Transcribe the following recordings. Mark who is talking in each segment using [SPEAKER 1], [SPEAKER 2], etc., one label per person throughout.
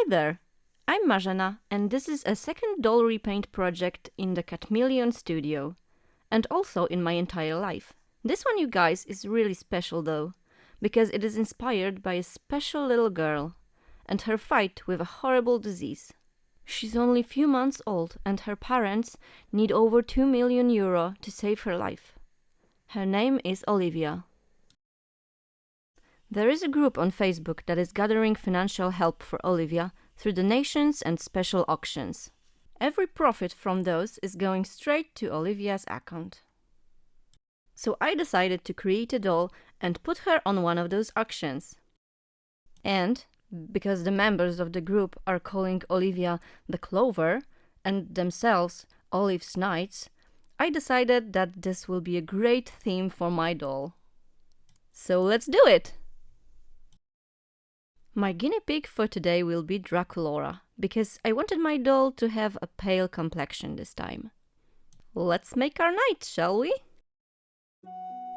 [SPEAKER 1] Hi there, I'm Marzena, and this is a second doll repaint project in the Catmillion studio, and also in my entire life. This one, you guys, is really special though, because it is inspired by a special little girl and her fight with a horrible disease. She's only a few months old and her parents need over 2 million euro to save her life. Her name is Olivia. There is a group on Facebook that is gathering financial help for Olivia through donations and special auctions. Every profit from those is going straight to Olivia's account. So I decided to create a doll and put her on one of those auctions. And because the members of the group are calling Olivia the Clover and themselves Olive's Knights, I decided that this will be a great theme for my doll. So let's do it! My guinea pig for today will be Draculora, because I wanted my doll to have a pale complexion this time. Let's make our knight, shall we?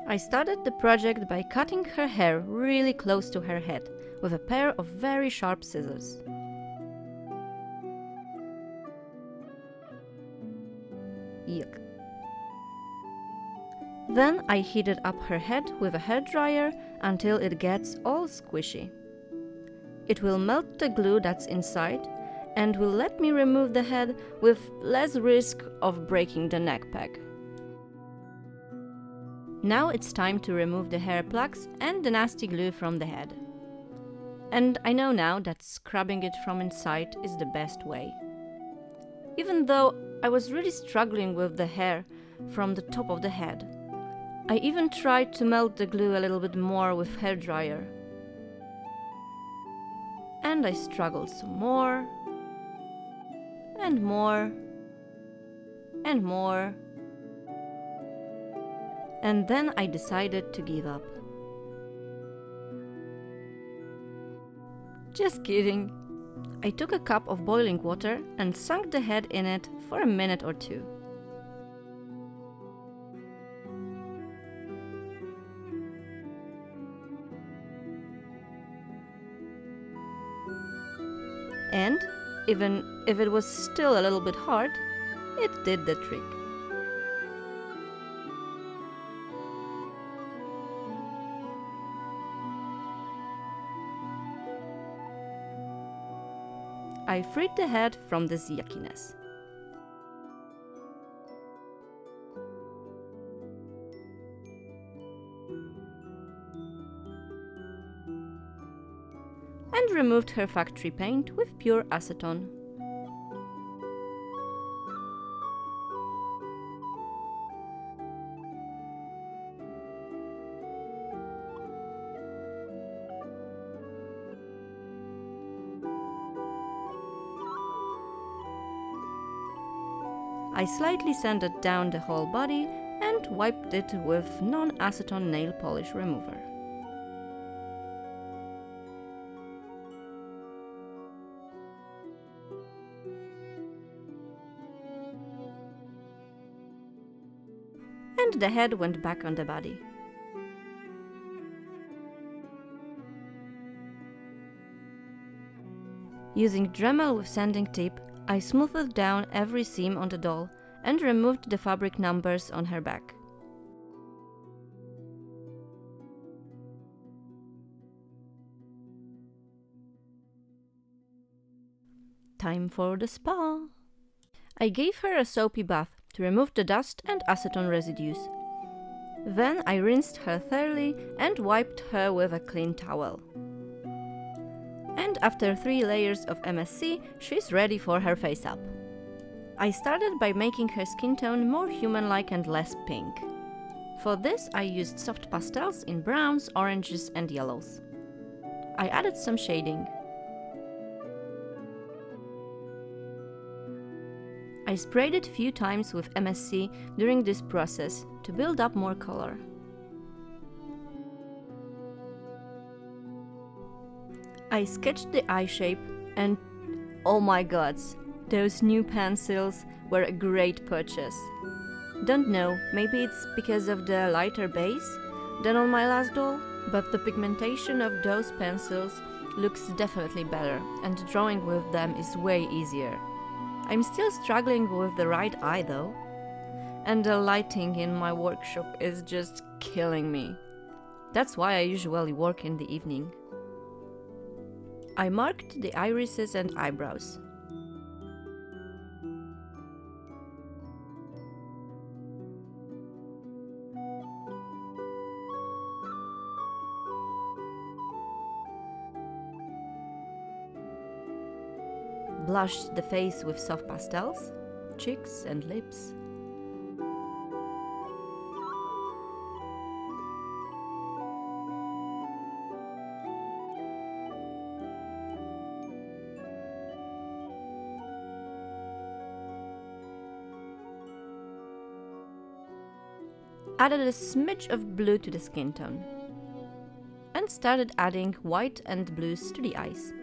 [SPEAKER 1] I started the project by cutting her hair really close to her head with a pair of very sharp scissors. Yuck. Then I heated up her head with a hairdryer until it gets all squishy. It will melt the glue that's inside and will let me remove the head with less risk of breaking the neck peg. Now it's time to remove the hair plugs and the nasty glue from the head. And I know now that scrubbing it from inside is the best way. Even though I was really struggling with the hair from the top of the head, I even tried to melt the glue a little bit more with hairdryer. And I struggled some more, and more, and more. And then I decided to give up. Just kidding. I took a cup of boiling water and sunk the head in it for a minute or two. And even if it was still a little bit hard, it did the trick. I freed the head from this yuckiness. And removed her factory paint with pure acetone. I slightly sanded down the whole body and wiped it with non-acetone nail polish remover. And the head went back on the body. Using Dremel with sanding tip, I smoothed down every seam on the doll and removed the fabric numbers on her back. Time for the spa! I gave her a soapy bath to remove the dust and acetone residues. Then I rinsed her thoroughly and wiped her with a clean towel. And after 3 layers of MSC, she's ready for her face-up. I started by making her skin tone more human-like and less pink. For this, I used soft pastels in browns, oranges and yellows. I added some shading. I sprayed it a few times with MSC during this process to build up more color. I sketched the eye shape and oh my gods, those new pencils were a great purchase. Don't know, maybe it's because of the lighter base than on my last doll, but the pigmentation of those pencils looks definitely better, and drawing with them is way easier. I'm still struggling with the right eye though, and the lighting in my workshop is just killing me. That's why I usually work in the evening. I marked the irises and eyebrows. Blushed the face with soft pastels, cheeks and lips. Added a smidge of blue to the skin tone. And started adding white and blues to the eyes.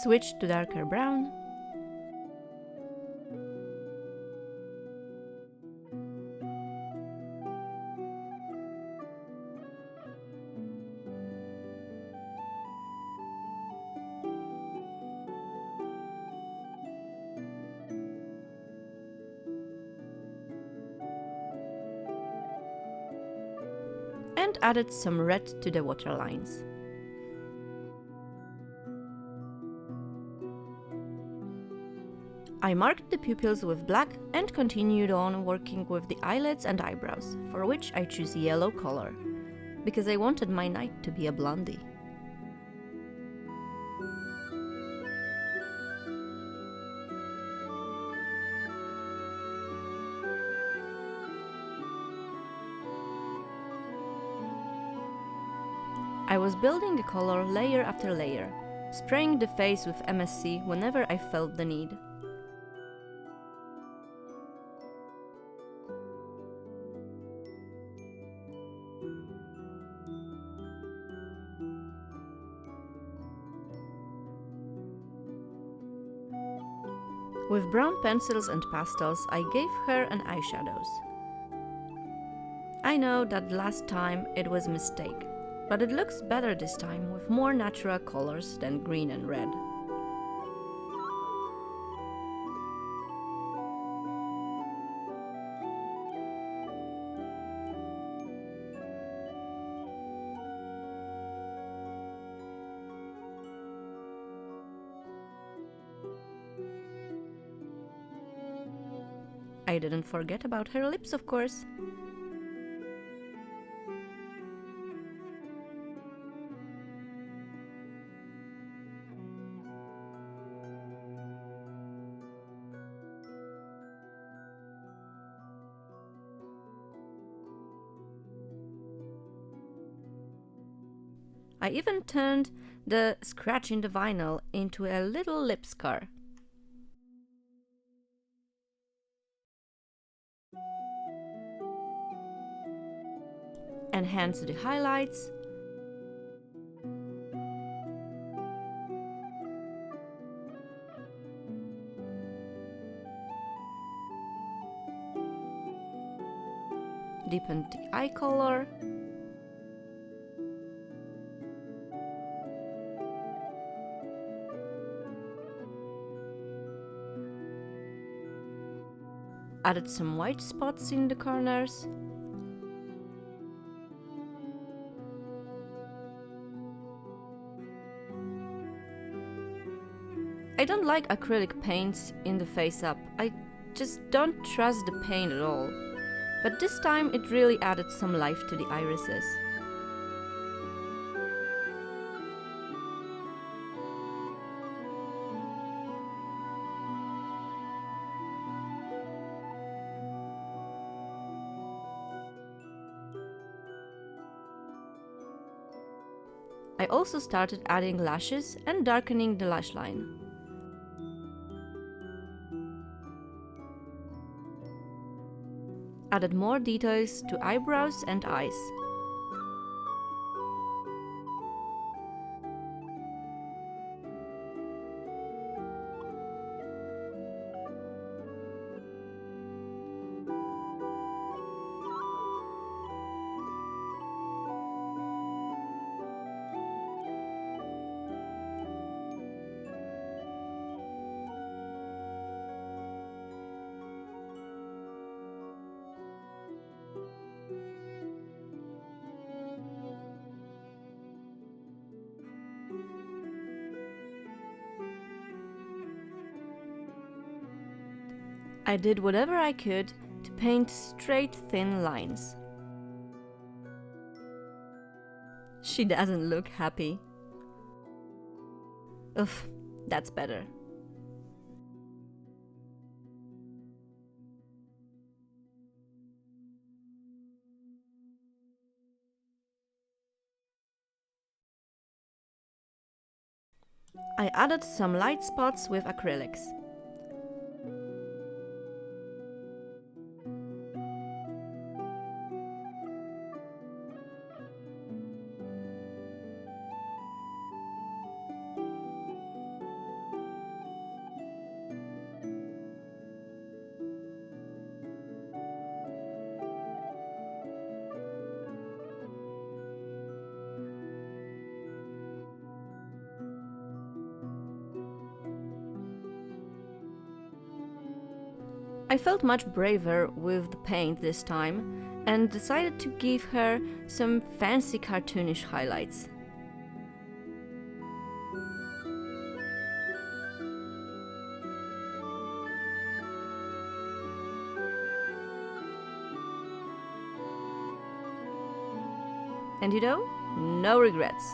[SPEAKER 1] Switch to darker brown. And added some red to the waterlines. I marked the pupils with black and continued on working with the eyelids and eyebrows, for which I choose yellow color, because I wanted my knight to be a blondie. I was building the color layer after layer, spraying the face with MSC whenever I felt the need. With brown pencils and pastels, I gave her an eyeshadows. I know that last time it was a mistake, but it looks better this time with more natural colors than green and red. I didn't forget about her lips, of course. I even turned the scratch in the vinyl into a little lip scar. Enhance the highlights. Deepen the eye color. Added some white spots in the corners. I don't like acrylic paints in the face-up. I just don't trust the paint at all. But this time it really added some life to the irises. I also started adding lashes and darkening the lash line. added more details to eyebrows and eyes. I did whatever I could to paint straight, thin lines. She doesn't look happy. Oof, that's better. I added some light spots with acrylics. I felt much braver with the paint this time and decided to give her some fancy cartoonish highlights. And you know, no regrets.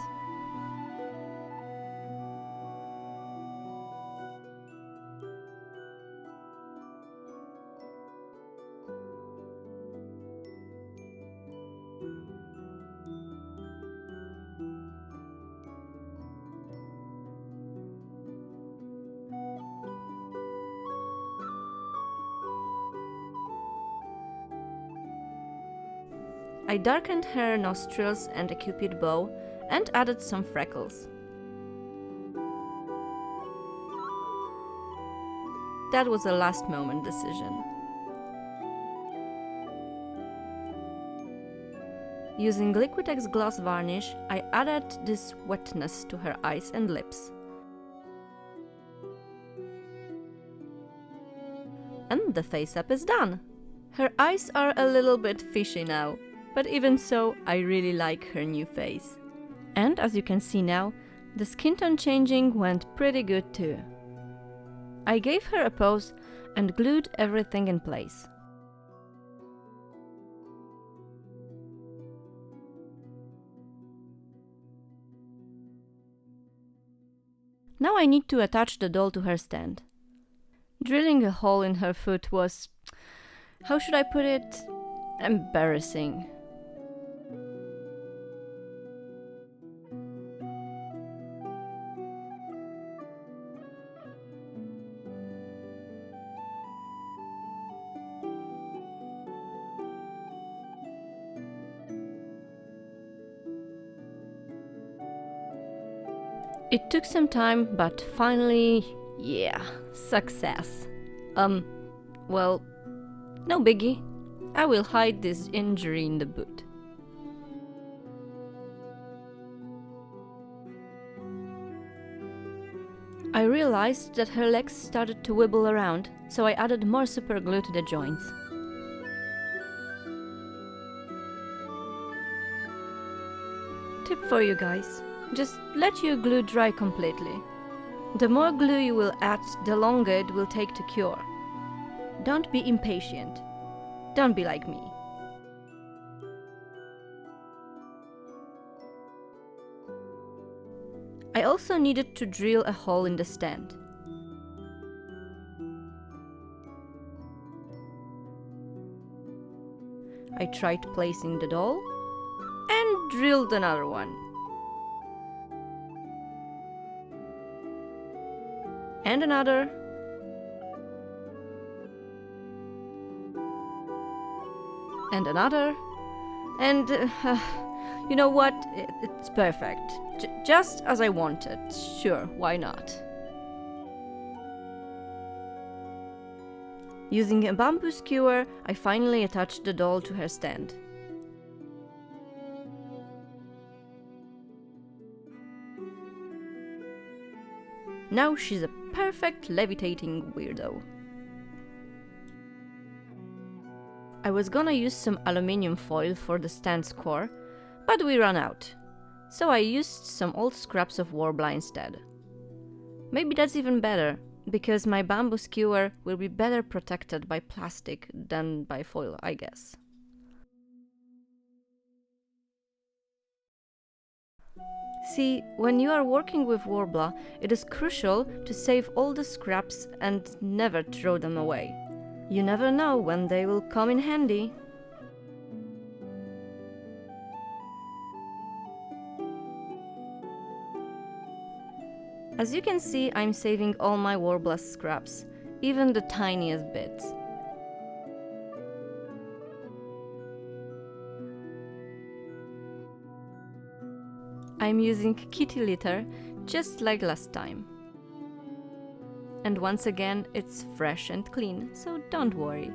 [SPEAKER 1] I darkened her nostrils and a cupid bow and added some freckles. That was a last moment decision. Using Liquitex gloss varnish, I added this wetness to her eyes and lips. And the face-up is done! Her eyes are a little bit fishy now, but even so, I really like her new face. And as you can see now, the skin tone changing went pretty good too. I gave her a pose and glued everything in place. Now I need to attach the doll to her stand. Drilling a hole in her foot was, how should I put it, embarrassing. It took some time, but finally, yeah, success. Well, no biggie. I will hide this injury in the boot. I realized that her legs started to wibble around, so I added more super glue to the joints. Tip for you guys. Just let your glue dry completely. The more glue you will add, the longer it will take to cure. Don't be impatient. Don't be like me. I also needed to drill a hole in the stand. I tried placing the doll and drilled another one. And another. and another, and you know what? It's perfect. Just as I wanted. Sure, why not? Using a bamboo skewer, I finally attached the doll to her stand. Now she's a perfect levitating weirdo. I was gonna use some aluminium foil for the stand's core, but we ran out, so I used some old scraps of Worbla instead. Maybe that's even better, because my bamboo skewer will be better protected by plastic than by foil, I guess. See, when you are working with Worbla, it is crucial to save all the scraps and never throw them away. You never know when they will come in handy. As you can see, I'm saving all my Worbla scraps, even the tiniest bits. I'm using kitty litter, just like last time. And once again, it's fresh and clean, so don't worry.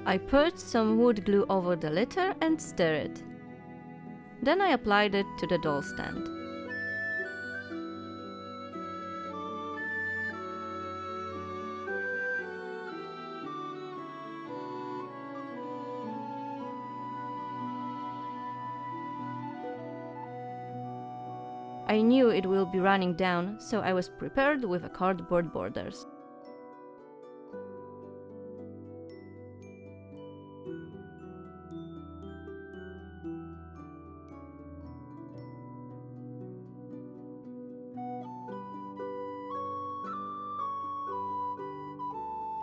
[SPEAKER 1] I poured some wood glue over the litter and stir it. Then I applied it to the doll stand. I knew it will be running down, so I was prepared with a cardboard borders.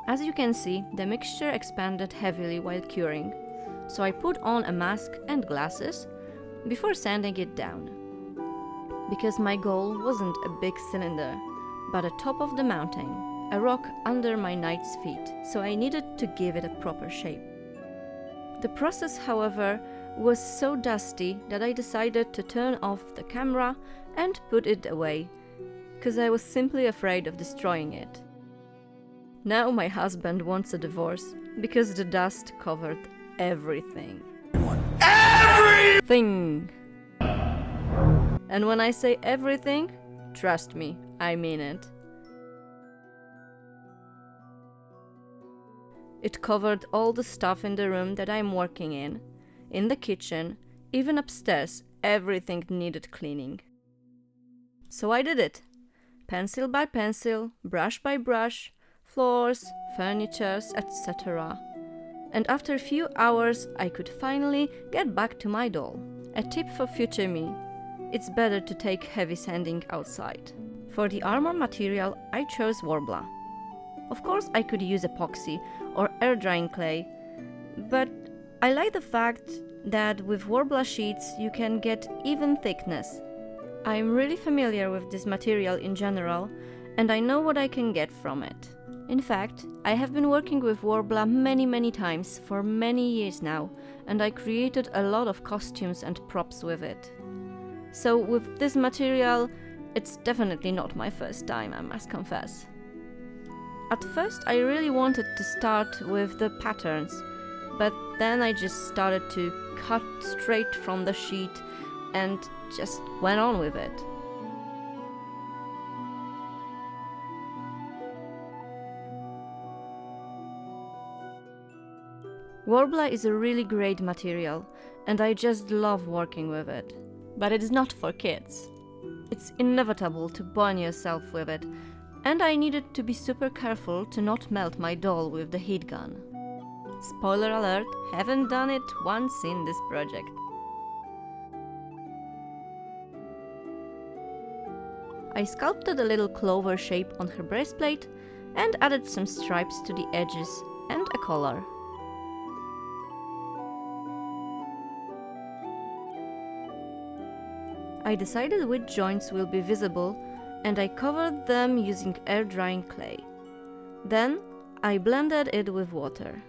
[SPEAKER 1] As you can see, the mixture expanded heavily while curing, so I put on a mask and glasses before sanding it down. Because my goal wasn't a big cylinder, but a top of the mountain, a rock under my knight's feet, so I needed to give it a proper shape. The process, however, was so dusty that I decided to turn off the camera and put it away, because I was simply afraid of destroying it. Now my husband wants a divorce, because the dust covered everything. Everything! And when I say everything, trust me, I mean it. It covered all the stuff in the room that I'm working in the kitchen, even upstairs, everything needed cleaning. So I did it. Pencil by pencil, brush by brush, floors, furnitures, etc. And after a few hours, I could finally get back to my doll. A tip for future me. It's better to take heavy sanding outside. For the armor material, I chose Worbla. Of course, I could use epoxy or air drying clay, but I like the fact that with Worbla sheets you can get even thickness. I'm really familiar with this material in general, and I know what I can get from it. In fact, I have been working with Worbla many times for many years now, and I created a lot of costumes and props with it. So with this material, it's definitely not my first time, I must confess. At first I really wanted to start with the patterns, but then I just started to cut straight from the sheet and just went on with it. Worbla is a really great material, and I just love working with it. But it is not for kids. It's inevitable to burn yourself with it, and I needed to be super careful to not melt my doll with the heat gun. Spoiler alert, haven't done it once in this project. I sculpted a little clover shape on her breastplate and added some stripes to the edges and a collar. I decided which joints will be visible, and I covered them using air drying clay. Then I blended it with water.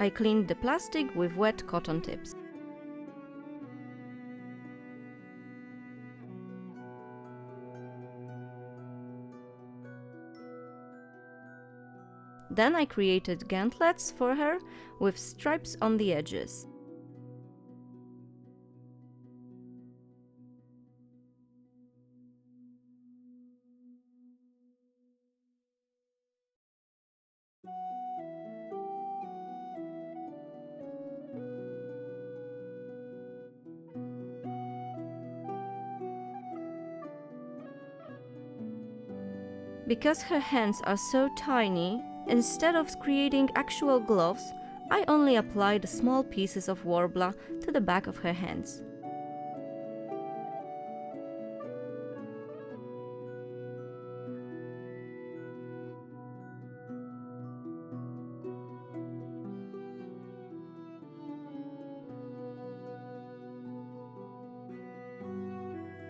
[SPEAKER 1] I cleaned the plastic with wet cotton tips. Then I created gantlets for her with stripes on the edges. Because her hands are so tiny, instead of creating actual gloves, I only applied small pieces of warbler to the back of her hands.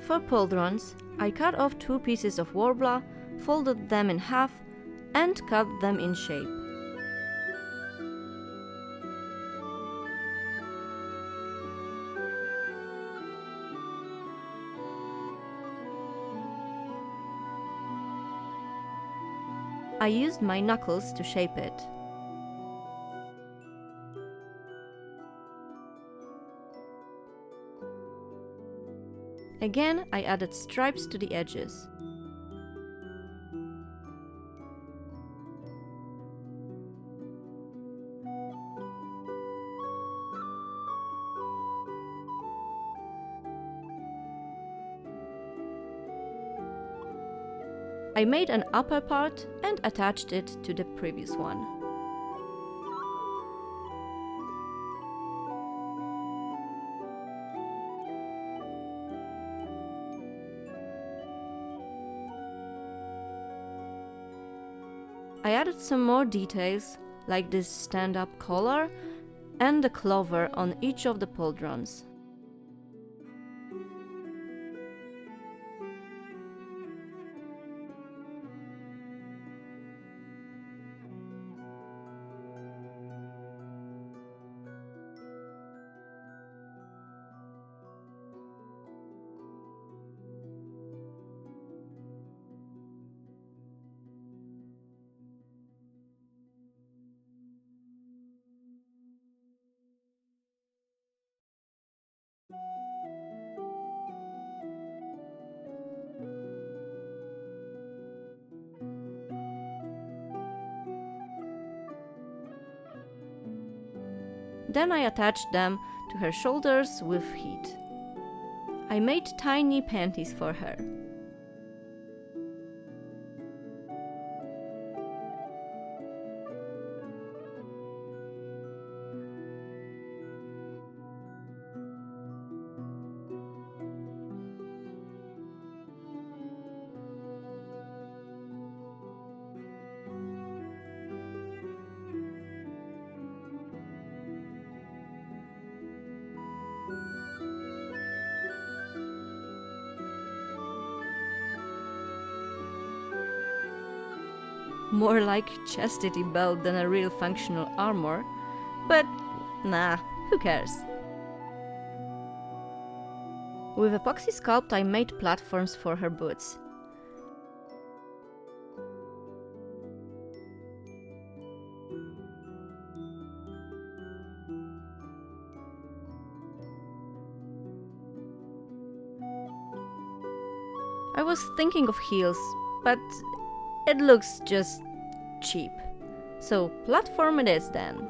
[SPEAKER 1] For pauldrons, I cut off 2 pieces of warbler, folded them in half, and cut them in shape. I used my knuckles to shape it. Again, I added stripes to the edges. I made an upper part and attached it to the previous one. I added some more details, like this stand-up collar and the clover on each of the pauldrons. Then I attached them to her shoulders with heat. I made tiny panties for her. More like chastity belt than a real functional armor, but nah, who cares? With epoxy sculpt I made platforms for her boots. I was thinking of heels, but it looks just cheap. So platform it is then.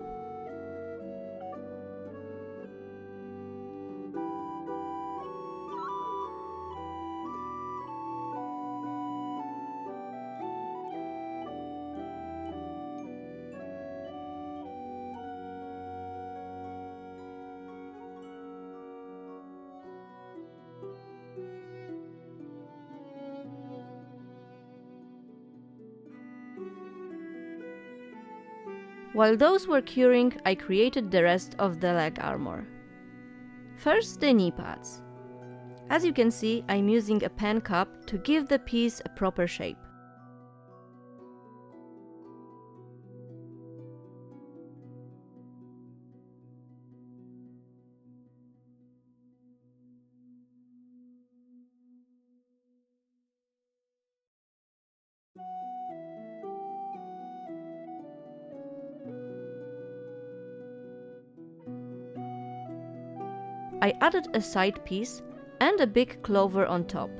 [SPEAKER 1] While those were curing, I created the rest of the leg armor. First, the knee pads. As you can see, I'm using a pen cup to give the piece a proper shape. I added a side piece and a big clover on top.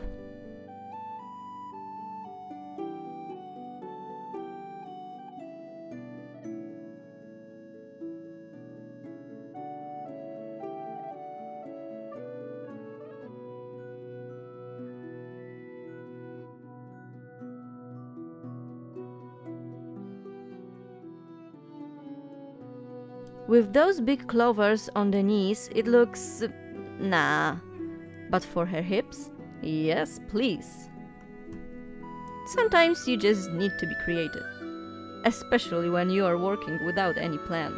[SPEAKER 1] With those big clovers on the knees, it looks... nah. But for her hips, yes please. Sometimes you just need to be creative, especially when you are working without any plan.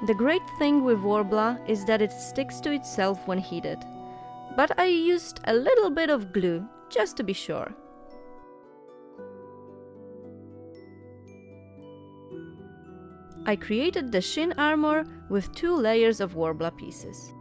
[SPEAKER 1] The great thing with Worbla is that it sticks to itself when heated, but I used a little bit of glue just to be sure. I created the shin armor with 2 layers of Worbla pieces.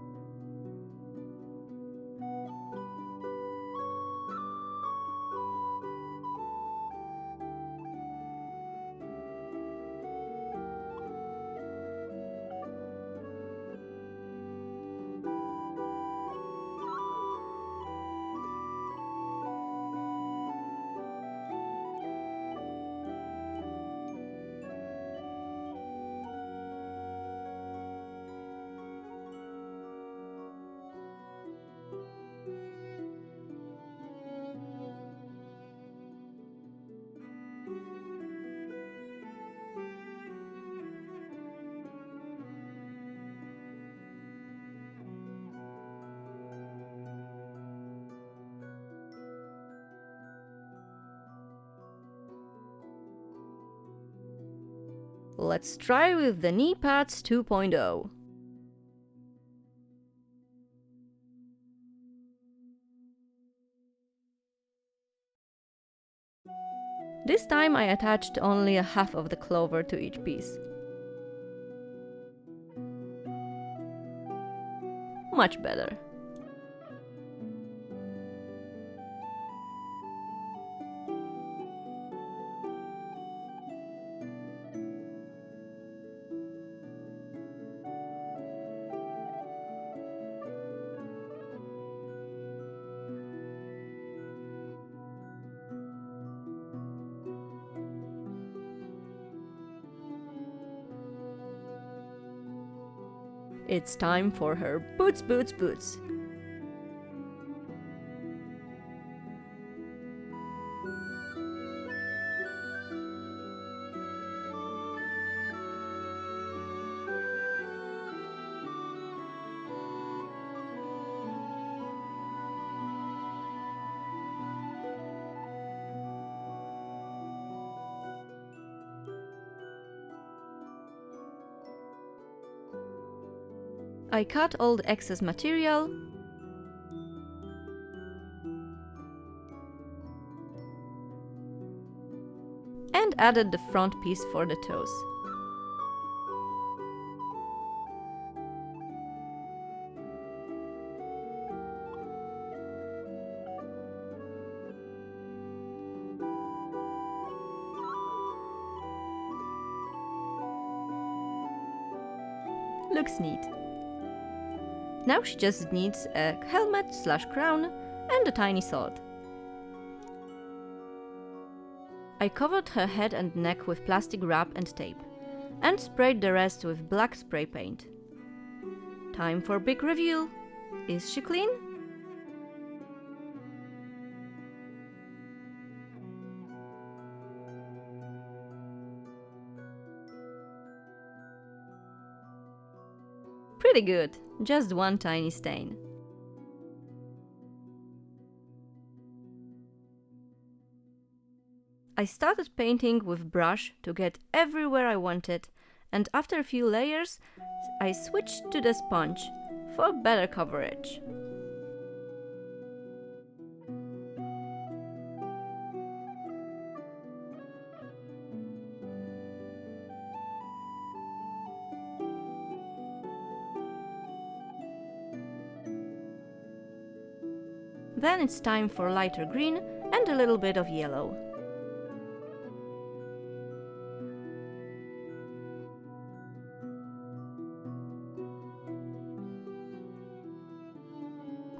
[SPEAKER 1] Let's try with the knee pads 2.0. This time I attached only a half of the clover to each piece. Much better. It's time for her boots, boots, boots. I cut all the excess material and added the front piece for the toes. Looks neat. Now she just needs a helmet/crown and a tiny sword. I covered her head and neck with plastic wrap and tape, and sprayed the rest with black spray paint. Time for big reveal. Is she clean? Pretty good, just one tiny stain. I started painting with brush to get everywhere I wanted, and after a few layers, I switched to the sponge for better coverage. Then it's time for lighter green and a little bit of yellow.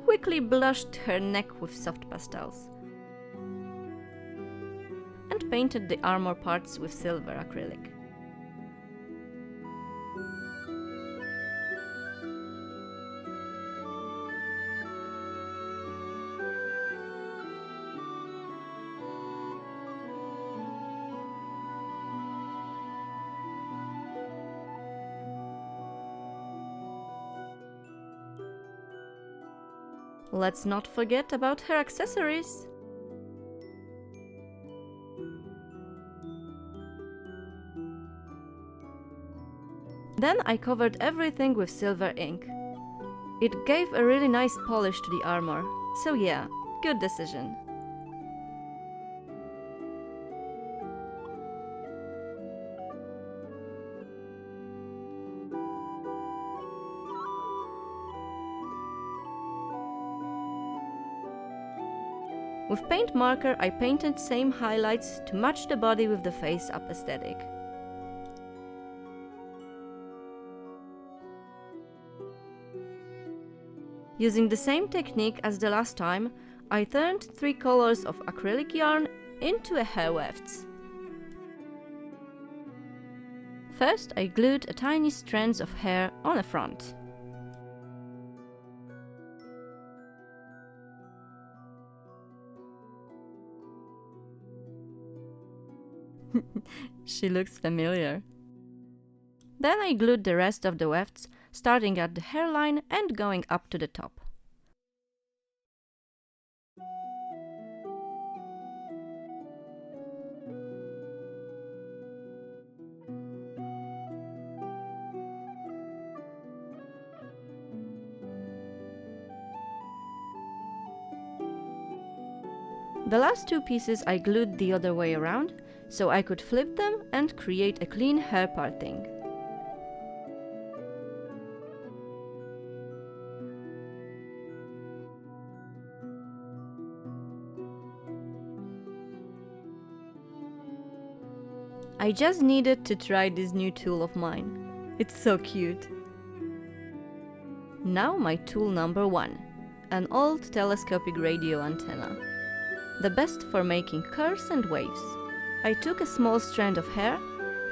[SPEAKER 1] quickly blushed her neck with soft pastels and painted the armor parts with silver acrylic. Let's not forget about her accessories. Then I covered everything with silver ink. It gave a really nice polish to the armor, so yeah, good decision. With paint marker, I painted same highlights to match the body with the face up aesthetic. Using the same technique as the last time, I turned 3 colors of acrylic yarn into a hair wefts. First, I glued a tiny strands of hair on the front. She looks familiar. Then I glued the rest of the wefts, starting at the hairline and going up to the top. The last 2 pieces I glued the other way around, so I could flip them and create a clean hair parting. I just needed to try this new tool of mine. It's so cute. Now my tool number 1, an old telescopic radio antenna. The best for making curves and waves. I took a small strand of hair,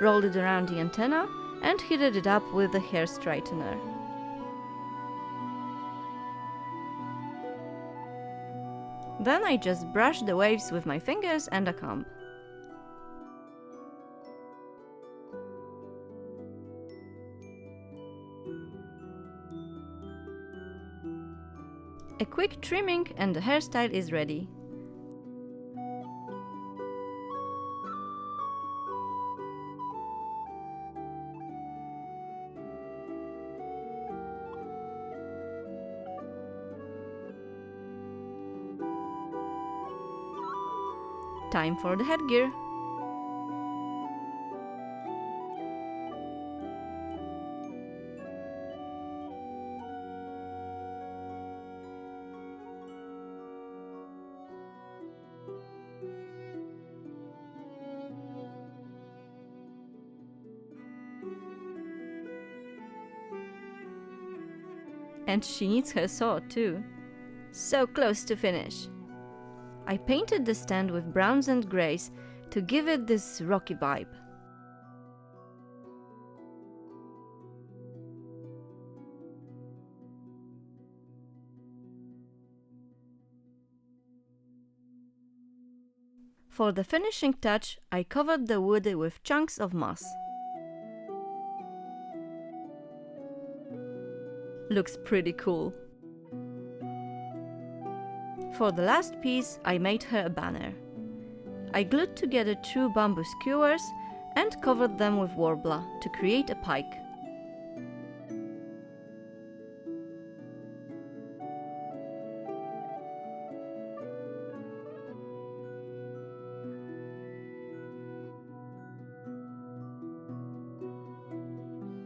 [SPEAKER 1] rolled it around the antenna, and heated it up with the hair straightener. Then I just brushed the waves with my fingers and a comb. A quick trimming and the hairstyle is ready. Time for the headgear. And she needs her sword too. So close to finish. I painted the stand with browns and greys to give it this rocky vibe. For the finishing touch, I covered the wood with chunks of moss. Looks pretty cool. For the last piece, I made her a banner. I glued together 2 bamboo skewers and covered them with warbler to create a pike.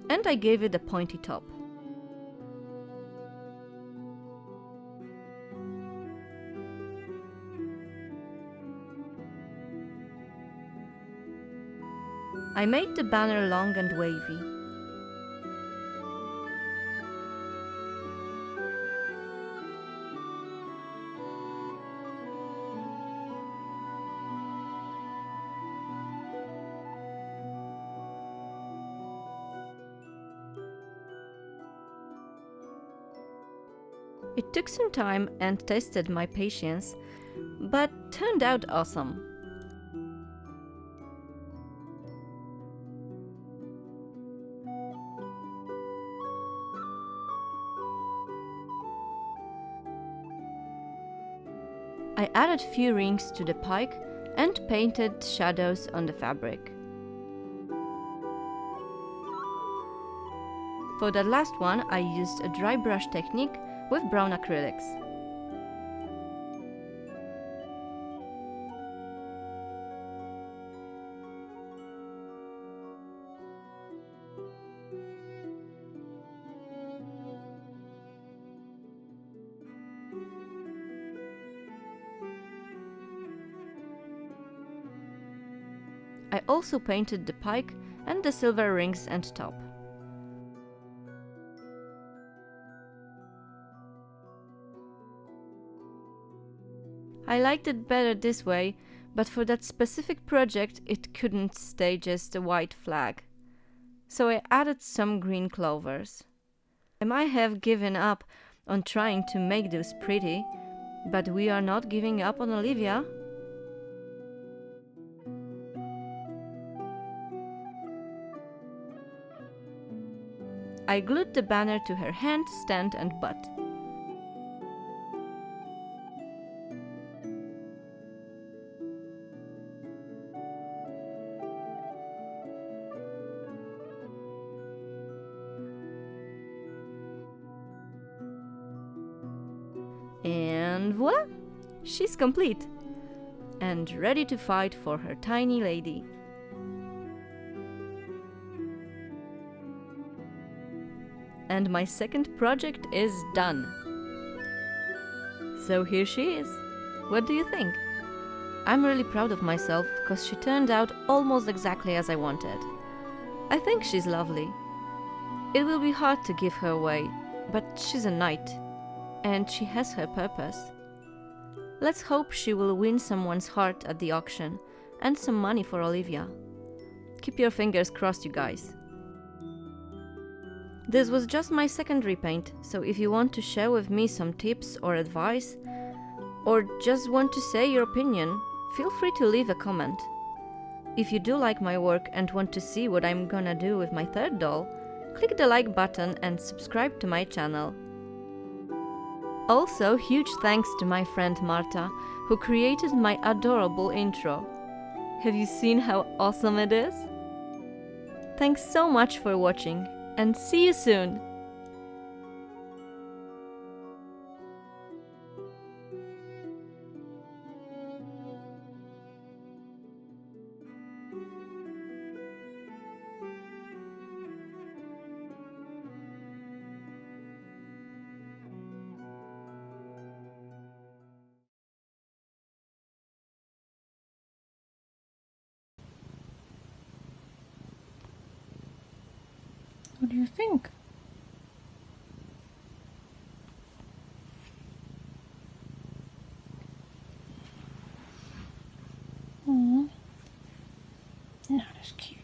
[SPEAKER 1] And I gave it a pointy top. I made the banner long and wavy. It took some time and tested my patience, but turned out awesome. I added few rings to the pike and painted shadows on the fabric. For the last one, I used a dry brush technique with brown acrylics. I also painted the pike and the silver rings and top. I liked it better this way, but for that specific project it couldn't stay just a white flag. So I added some green clovers. I might have given up on trying to make those pretty, but we are not giving up on Olivia. I glued the banner to her hand, stand and butt. And voila! She's complete and ready to fight for her tiny lady. And my second project is done. So here she is. What do you think? I'm really proud of myself because she turned out almost exactly as I wanted. I think she's lovely. It will be hard to give her away, but she's a knight, and she has her purpose. Let's hope she will win someone's heart at the auction and some money for Olivia. Keep your fingers crossed, you guys. This was just my second repaint, so if you want to share with me some tips or advice, or just want to say your opinion, feel free to leave a comment. If you do like my work and want to see what I'm gonna do with my third doll, click the like button and subscribe to my channel. Also, huge thanks to my friend Marta, who created my adorable intro. Have you seen how awesome it is? Thanks so much for watching, and see you soon!
[SPEAKER 2] What do you think? Aww. Not as cute.